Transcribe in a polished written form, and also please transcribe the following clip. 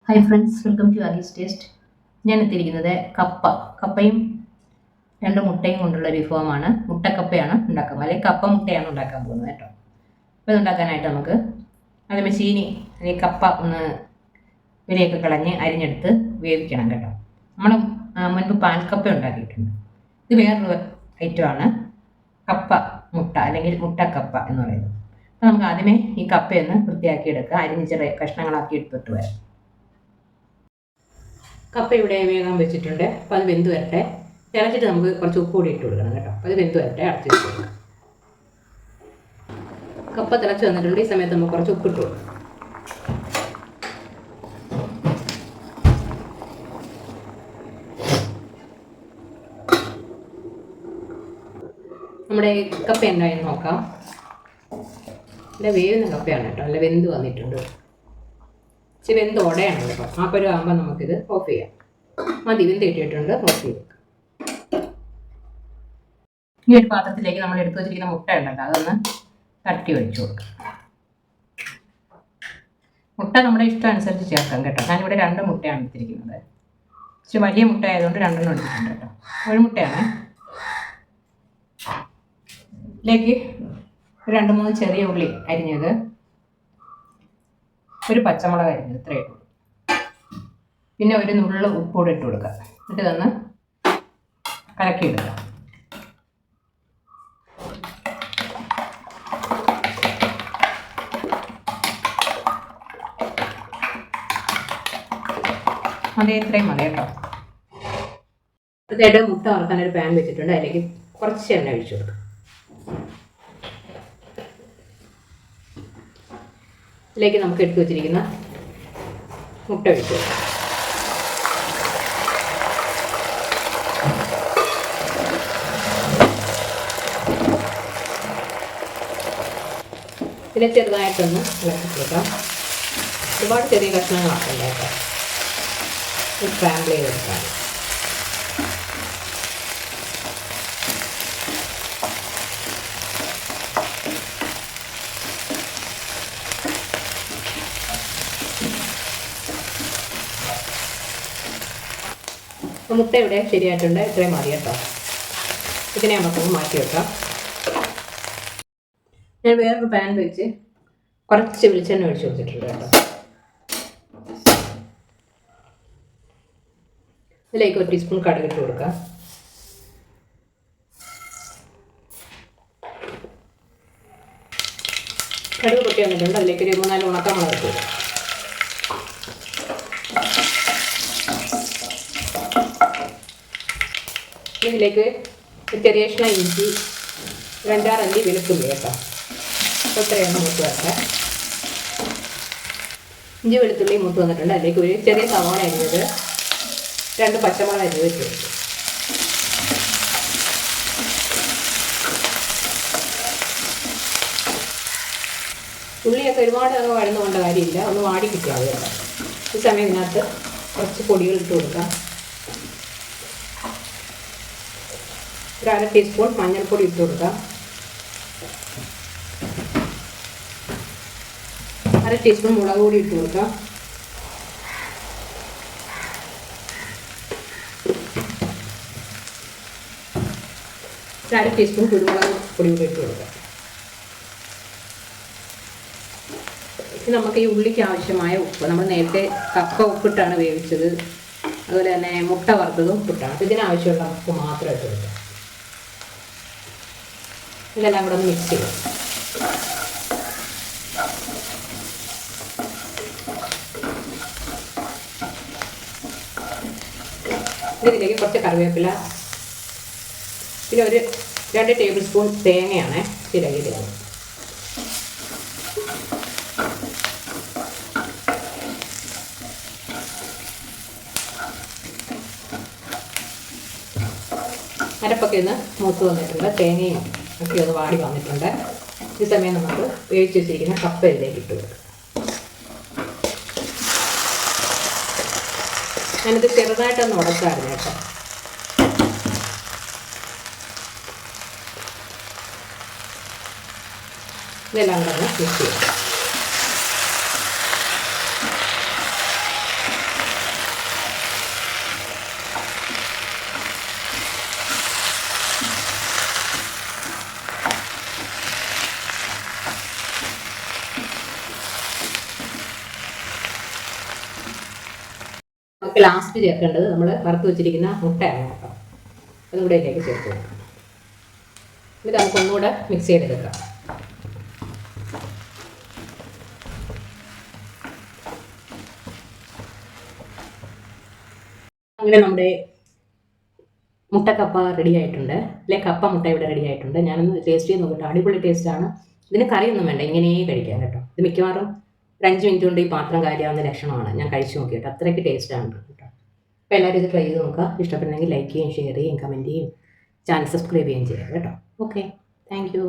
Hi friends, welcome to Aagee's taste. ഞാൻ എത്തിയിരിക്കുന്നത് കപ്പയും രണ്ട് മുട്ടയും കൊണ്ടുള്ള ഒരു വിഭവമാണ്. മുട്ടക്കപ്പയാണ് ഉണ്ടാക്കുക, അല്ലെങ്കിൽ കപ്പ മുട്ടയാണ് ഉണ്ടാക്കാൻ പോകുന്നത് കേട്ടോ. അപ്പോൾ ഇതുണ്ടാക്കാനായിട്ട് നമുക്ക് ആദ്യമേ ചീനി അല്ലെങ്കിൽ കപ്പ ഒന്ന് വിലയൊക്കെ കളഞ്ഞ് അരിഞ്ഞെടുത്ത് വേവിക്കണം കേട്ടോ. നമ്മൾ മുൻപ് പാൽക്കപ്പ ഉണ്ടാക്കിയിട്ടുണ്ട്. ഇത് വേറൊരു ഐറ്റമാണ് കപ്പ മുട്ട അല്ലെങ്കിൽ മുട്ടക്കപ്പ എന്ന് പറയുന്നത്. അപ്പോൾ നമുക്ക് ആദ്യമേ ഈ കപ്പയൊന്ന് വൃത്തിയാക്കി എടുക്കുക. അരിഞ്ഞ് ചെറിയ കഷ്ണങ്ങളാക്കി എടുത്തിട്ട് വരാം. കപ്പ ഇവിടെ വേഗം വെച്ചിട്ടുണ്ട്. അപ്പോൾ അത് വെന്ത് വരട്ടെ. തിളച്ചിട്ട് നമുക്ക് കുറച്ച് ഉപ്പ് കൂടി ഇട്ട് കൊടുക്കണം കേട്ടോ. അപ്പോൾ അത് വെന്ത് വരട്ടെ, അടച്ചു വെച്ച് കൊടുക്കാം. കപ്പ തിളച്ച് വന്നിട്ടുണ്ട്. ഈ സമയത്ത് നമുക്ക് കുറച്ച് ഉപ്പിട്ട് കൊടുക്കാം. നമ്മുടെ കപ്പ എന്തായെന്ന് നോക്കാം. ഇവിടെ വേവുന്ന കപ്പയാണ് കേട്ടോ, അല്ല വെന്ത് വന്നിട്ടുണ്ട്. ഇച്ചിരി വെന്ത് ഉടയാണ് കേട്ടോ. ആ പരുവാകുമ്പോൾ നമുക്കിത് ഓഫ് ചെയ്യാം. മതി, വെന്ത് കിട്ടിയിട്ടുണ്ട്, ഓഫ് ചെയ്ത്. ഈ ഒരു പാത്രത്തിലേക്ക് നമ്മൾ എടുത്തു വെച്ചിരിക്കുന്ന മുട്ട ഉണ്ടല്ലോ, അതൊന്ന് തട്ടി ഒഴിച്ചു കൊടുക്കാം. മുട്ട നമ്മുടെ ഇഷ്ടം അനുസരിച്ച് ചേർക്കാം കേട്ടോ. ഞാനിവിടെ 2 മുട്ടയാണ് എടുത്തിരിക്കുന്നത്. ഇച്ചിരി വലിയ മുട്ട ആയതുകൊണ്ട് 2 എടുത്തിട്ടുണ്ട് കേട്ടോ. ഒരു മുട്ടയാണ്. ഇതിലേക്ക് 2-3 ചെറിയ ഉള്ളി അരിഞ്ഞത്, ഒരു പച്ചമുളക് അരിഞ്ഞത്, ഇത്രയും ഇട്ടു. പിന്നെ ഒരു നുള്ളു ഉപ്പൂടെ ഇട്ട് കൊടുക്കുക. എന്നിട്ട് ഇതൊന്ന് കലക്കിയിടുക. അതേ, ഇത്രയും മതി കേട്ടോ. അടുത്തായിട്ട് മുട്ട വറുക്കാനൊരു പാൻ വെച്ചിട്ടുണ്ട്. അതിലേക്ക് കുറച്ച് എണ്ണ ഒഴിച്ചു കൊടുക്കുക. ഇതിലേക്ക് നമുക്ക് എടുത്തു വെച്ചിരിക്കുന്ന മുട്ട ഒഴിച്ചു കൊടുക്കാം. ഇതിനെ ചെറുതായിട്ടൊന്ന് ഇളക്കി കൊടുക്കാം. ഒരുപാട് ചെറിയ കഷ്ണങ്ങളാക്കണ്ട കേട്ടോ. സ്ക്രാമ്പിൾ ചെയ്തെടുക്കാം. മുട്ട ഇവിടെ ശരിയായിട്ടുണ്ട്. ഇത്രയും മതി കേട്ടോ. ഇതിനെ നമുക്ക് മാറ്റി വെക്കാം. ഞാൻ വേറൊരു പാൻ വെച്ച് കുറച്ച് വെളിച്ചെണ്ണ ഒഴിച്ച് കൊടുത്തിട്ടുണ്ട് കേട്ടോ. ഇതിലേക്ക് 1 ടീസ്പൂൺ കടുക് ഇട്ട് കൊടുക്കാം. കടുക് പൊട്ടി വന്നിട്ടുണ്ട്. അതിലേക്ക് ഒരു 3-4 ഉണക്കമുളക് ഇട്ട് കൊടുക്കാം. ഇതിലേക്ക് ചെറിയ കഷ്ണം ഇഞ്ചി, 2-6 അല്ലി വെളുത്തുള്ളി കേട്ടോ. അപ്പോൾ ഇത്രയൊന്ന് മൂത്ത് വരട്ടെ. ഇഞ്ചി വെളുത്തുള്ളി മൂത്ത് വന്നിട്ടുണ്ട്. അതിലേക്ക് ഒരു ചെറിയ സവാള അരിഞ്ഞത്, 2 പച്ചമുളക് അരിഞ്ഞത് വെച്ച് കൊടുക്കും. ഉള്ളിയൊക്കെ ഒരുപാട് വഴന്നു കൊണ്ട കാര്യമില്ല, ഒന്ന് വാടി കിട്ടിയാൽ മതി കേട്ടോ. ഈ സമയം ഇതിനകത്ത് കുറച്ച് പൊടികൾ ഇട്ട് കൊടുക്കാം. ഒരു 1/2 ടീസ്പൂൺ മഞ്ഞൾപ്പൊടി ഇട്ട് കൊടുക്കാം. 1/2 ടീസ്പൂൺ മുളക് പൊടി ഇട്ട് കൊടുക്കാം. ഒരു 1/2 ടീസ്പൂൺ കുരുമുളക് പൊടി കൂടി ഇട്ട് കൊടുക്കാം. ഇനി നമുക്ക് ഈ ഉള്ളിക്ക് ആവശ്യമായ ഉപ്പ്, നമ്മൾ നേരത്തെ കപ്പ ഉപ്പിട്ടാണ് വേവിച്ചത്, അതുപോലെ തന്നെ മുട്ട വറുത്തതും ഉപ്പിട്ടാണ്. ഇതിനാവശ്യമുള്ള ഉപ്പ് മാത്രം ഇട്ട് കൊടുക്കാം. ഇതെല്ലാം കൂടെ ഒന്ന് മിക്സ് ചെയ്യാം. ഇതിലേക്ക് കുറച്ച് കറിവേപ്പില, പിന്നെ ഒരു 2 ടേബിൾ സ്പൂൺ തേങ്ങയാണ് ചിരകിയത്. അരപ്പൊക്കെ ഒന്ന് മൂത്ത് വന്നിട്ടുണ്ട്. തേങ്ങയും ഒക്കെ ഒന്ന് വാടി വന്നിട്ടുണ്ട്. ഈ സമയം നമുക്ക് വേവിച്ച് വെച്ചിരിക്കുന്ന കപ്പ ഇതിലേക്ക് ഇട്ട് കൊടുക്കാം. ഞാനിത് ചെറുതായിട്ടൊന്ന് ഉടച്ചായിരുന്നു കേട്ടോ. ഇതെല്ലാം കൂടെ മിക്സ് ചെയ്യാം. നമുക്ക് ലാസ്റ്റ് ചേർക്കേണ്ടത് നമ്മൾ വറുത്ത് വെച്ചിരിക്കുന്ന മുട്ടയാണ് കേട്ടോ. അതും കൂടെ ഇതിലേക്ക് ചേർത്ത് കൊടുക്കാം. ഇത് നമുക്ക് ഒന്നുകൂടെ മിക്സ് ചെയ്തെടുക്കാം. അങ്ങനെ നമ്മുടെ മുട്ടക്കപ്പ റെഡി ആയിട്ടുണ്ട്, അല്ലെ കപ്പ മുട്ട ഇവിടെ റെഡി ആയിട്ടുണ്ട്. ഞാനൊന്ന് ടേസ്റ്റ് ചെയ്ത് നോക്കട്ടെ. അടിപൊളി ടേസ്റ്റാണ്. ഇതിന് കറിയൊന്നും വേണ്ട, ഇങ്ങനെയേ കഴിക്കാം കേട്ടോ. ഇത് മിക്കവാറും ഒരു 5 മിനിറ്റ് കൊണ്ട് ഈ പാത്രം കാര്യമാവുന്ന ലക്ഷണമാണ്. ഞാൻ കഴിച്ചു നോക്കിയിട്ട് അത്രയ്ക്ക് ടേസ്റ്റാണ് കേട്ടോ. അപ്പോൾ എല്ലാവരും ഇത് ട്രൈ ചെയ്ത് നോക്കുക. ഇഷ്ടപ്പെടുന്നെങ്കിൽ ലൈക്ക് ചെയ്യുകയും ഷെയർ ചെയ്യുകയും കമൻറ്റ് ചെയ്യും ചാനൽ സബ്സ്ക്രൈബ് ചെയ്യുകയും ചെയ്യാം കേട്ടോ. Okay, thank you.